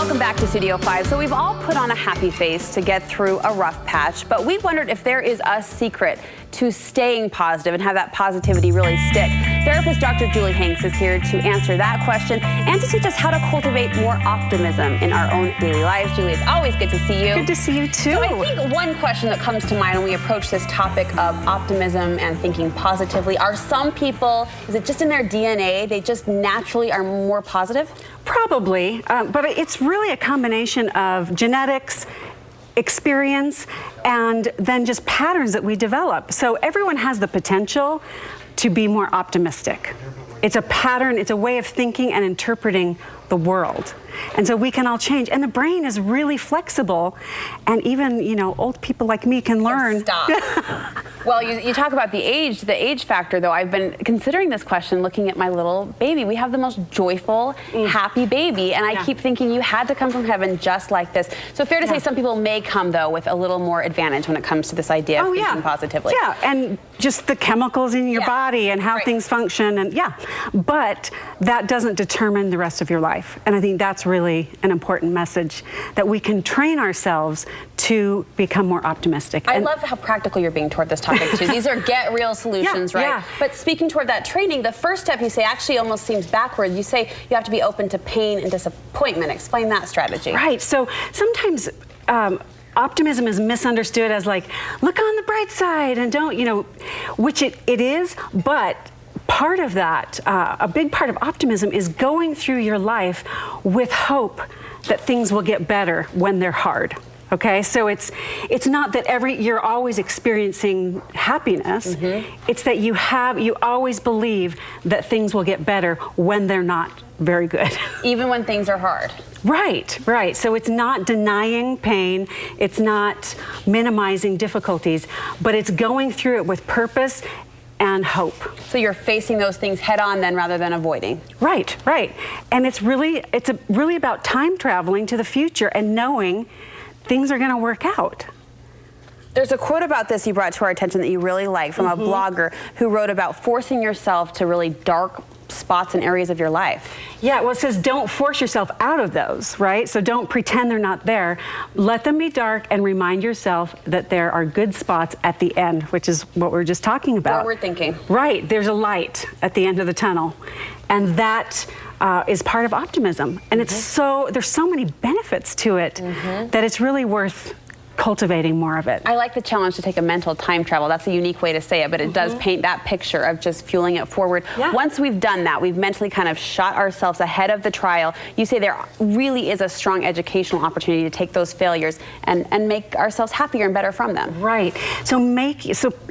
Welcome back to Studio 5. So we've all put on a happy face to get through a rough patch, but we wondered if there is a secret to staying positive and have that positivity really stick. Therapist Dr. Julie Hanks is here to answer that question and to teach us how to cultivate more optimism in our own daily lives. Julie, it's always good to see you. Good to see you too. So I think one question that comes to mind when we approach this topic of optimism and thinking positively, are some people, is it just in their DNA, they just naturally are more positive? Probably, but it's really a combination of genetics, experience, and then just patterns that we develop. So everyone has the potential to be more optimistic. It's a pattern, it's a way of thinking and interpreting the world. And so we can all change. And the brain is really flexible. And even, you know, old people like me can learn. Stop. Well, you talk about the age factor, though. I've been considering this question looking at my little baby. We have the most joyful, happy baby. And I keep thinking you had to come from heaven just like this. So fair to say some people may come, though, with a little more advantage when it comes to this idea of thinking positively. Yeah, and just the chemicals in your body and how things function. And but that doesn't determine the rest of your life. And I think that's really an important message, that we can train ourselves to become more optimistic. I love how practical you're being toward this topic, too. These are get real solutions, right? Yeah. But speaking toward that training, the first step you say actually almost seems backward. You say you have to be open to pain and disappointment. Explain that strategy. Right. So sometimes optimism is misunderstood as like, look on the bright side and don't, you know, which it is, but part of that, a big part of optimism is going through your life with hope that things will get better when they're hard. Okay, so it's not that you're always experiencing happiness. It's that you always believe that things will get better when they're not very good. Even when things are hard. Right, right. So it's not denying pain, it's not minimizing difficulties, but it's going through it with purpose and hope. So you're facing those things head on then rather than avoiding. Right, right. And it's really about time traveling to the future and knowing things are going to work out. There's a quote about this you brought to our attention that you really like from a blogger who wrote about forcing yourself to really dark spots and areas of your life. Yeah, well, it says don't force yourself out of those, right? So don't pretend they're not there. Let them be dark and remind yourself that there are good spots at the end, which is what we were just talking about. Forward thinking. Right, there's a light at the end of the tunnel. And that is part of optimism. And it's there's so many benefits to it that it's really worth cultivating more of it. I like the challenge to take a mental time travel. That's a unique way to say it, but it does paint that picture of just fueling it forward. Once we've done that, we've mentally kind of shot ourselves ahead of the trial. You say there really is a strong educational opportunity to take those failures and make ourselves happier and better from them. Right. So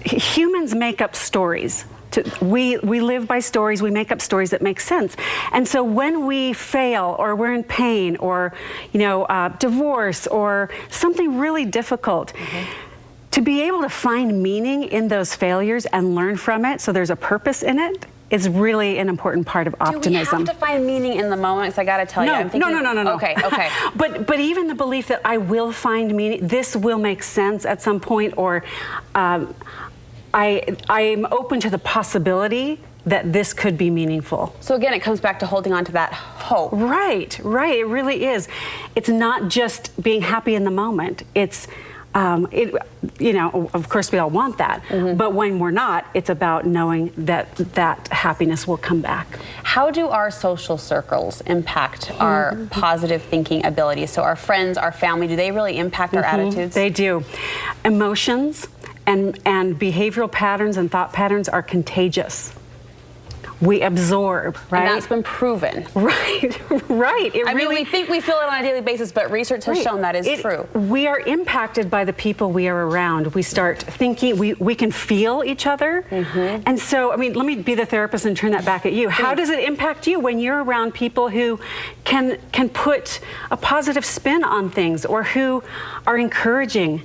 humans make up stories. We live by stories, we make up stories that make sense. And so when we fail or we're in pain or, you know, divorce or something really difficult, to be able to find meaning in those failures and learn from it, so there's a purpose in it, is really an important part of optimism. Do we have to find meaning in the moments? I got to tell you, I'm thinking, no. Okay, okay. But even the belief that I will find meaning, this will make sense at some point, or I'm open to the possibility that this could be meaningful. So again, it comes back to holding on to that hope. Right, right, it really is. It's not just being happy in the moment. It's, you know, of course we all want that, but when we're not, it's about knowing that that happiness will come back. How do our social circles impact our positive thinking abilities? So our friends, our family, do they really impact our attitudes? They do. Emotions and behavioral patterns and thought patterns are contagious. We absorb, right? And that's been proven. Right, right. I mean, we think we feel it on a daily basis, but research has shown that is true. We are impacted by the people we are around. We start thinking, we can feel each other. And so, I mean, let me be the therapist and turn that back at you. How does it impact you when you're around people who can put a positive spin on things or who are encouraging?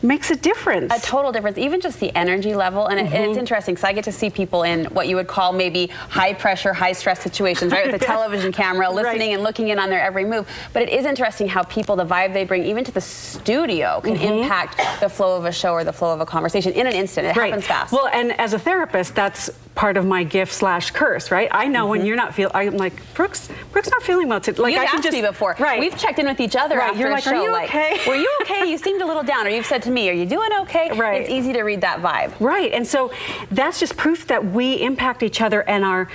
makes a difference. A total difference, even just the energy level. And, and it's interesting because I get to see people in what you would call maybe high pressure, high stress situations, right? With a television camera, listening and looking in on their every move. But it is interesting how people, the vibe they bring even to the studio can impact the flow of a show or the flow of a conversation in an instant. It happens fast. Well, and as a therapist, that's part of my gift / curse, right? I know when you're not I'm like, Brooke's not feeling well today. Like, You've I can asked just me before. Right. We've checked in with each other after You're a like, show. are you okay? Were you okay? You seemed a little down. Or you've said to me, are you doing okay? Right. It's easy to read that vibe. Right, and so that's just proof that we impact each other, and our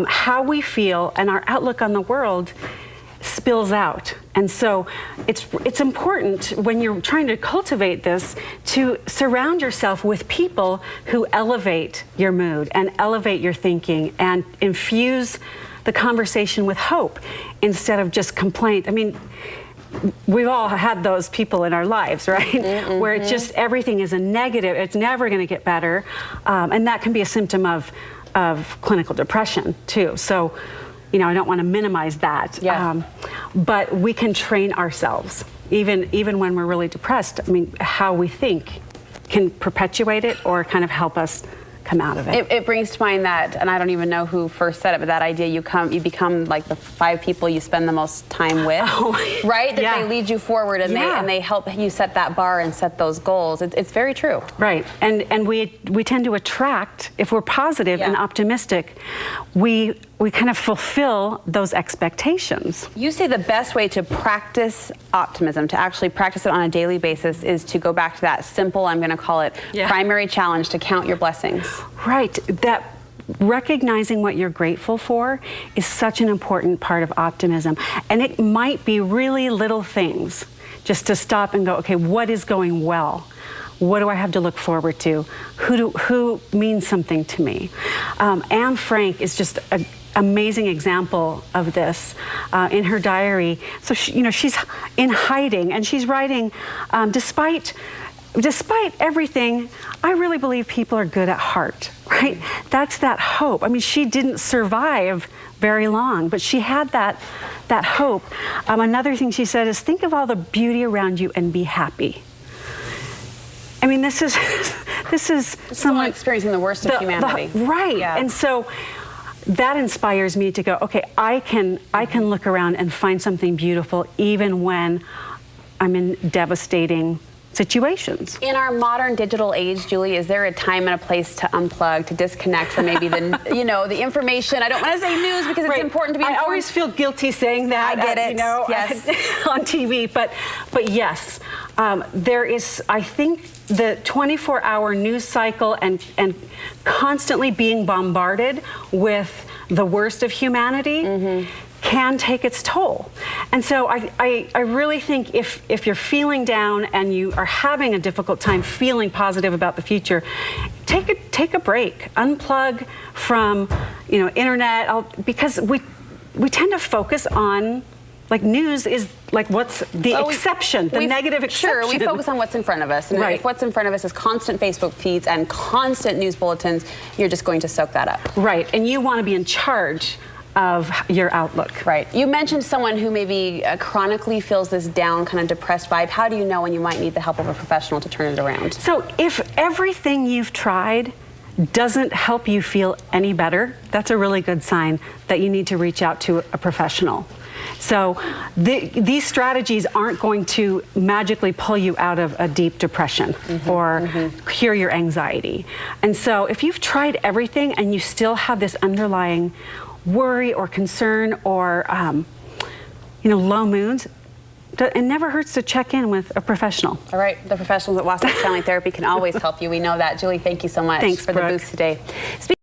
how we feel and our outlook on the world spills out. And so it's important when you're trying to cultivate this to surround yourself with people who elevate your mood and elevate your thinking and infuse the conversation with hope instead of just complaint. I mean, we've all had those people in our lives, right? Where it just everything is a negative. It's never going to get better, and that can be a symptom of clinical depression too. So, you know, I don't want to minimize that. Yeah. But we can train ourselves, even when we're really depressed. I mean, how we think can perpetuate it or kind of help us come out of it. It brings to mind that, and I don't even know who first said it, but that idea you become like the 5 people you spend the most time with, right? That they lead you forward and they help you set that bar and set those goals. It's very true. Right, and we tend to attract, if we're positive and optimistic, we kind of fulfill those expectations. You say the best way to practice optimism, to actually practice it on a daily basis, is to go back to that simple, I'm going to call it, primary challenge to count your blessings. Right, that recognizing what you're grateful for is such an important part of optimism. And it might be really little things, just to stop and go, okay, what is going well? What do I have to look forward to? Who means something to me? Anne Frank is just an amazing example of this in her diary. So she's in hiding and she's writing, despite everything, I really believe people are good at heart, right? That's that hope. I mean, she didn't survive very long, but she had that hope. Another thing she said is, think of all the beauty around you and be happy. I mean, this is someone experiencing the worst of humanity. Right. Yeah. And so that inspires me to go, okay, I can look around and find something beautiful even when I'm in devastating situations. In our modern digital age, Julie, is there a time and a place to unplug, to disconnect from maybe the the information? I don't want to say news because it's important to be informed. I always feel guilty saying that. I get it. Yes. On TV, but yes, there is. I think the 24-hour news cycle and constantly being bombarded with the worst of humanity can take its toll. And so I really think if you're feeling down and you are having a difficult time feeling positive about the future, take a break, unplug from internet, because we tend to focus on, like, news is like what's the exception, the negative exception. Sure, we focus on what's in front of us. And if what's in front of us is constant Facebook feeds and constant news bulletins, you're just going to soak that up. Right, and you want to be in charge of your outlook. Right. You mentioned someone who maybe chronically feels this down, kind of depressed vibe. How do you know when you might need the help of a professional to turn it around? So if everything you've tried doesn't help you feel any better, that's a really good sign that you need to reach out to a professional. So these strategies aren't going to magically pull you out of a deep depression or cure your anxiety. And so if you've tried everything and you still have this underlying worry or concern or low moods, it never hurts to check in with a professional. All right, the professionals at Wasatch Family Therapy can always help you. We know that. Julie, thank you so much Thanks, for Brooke. the boost today.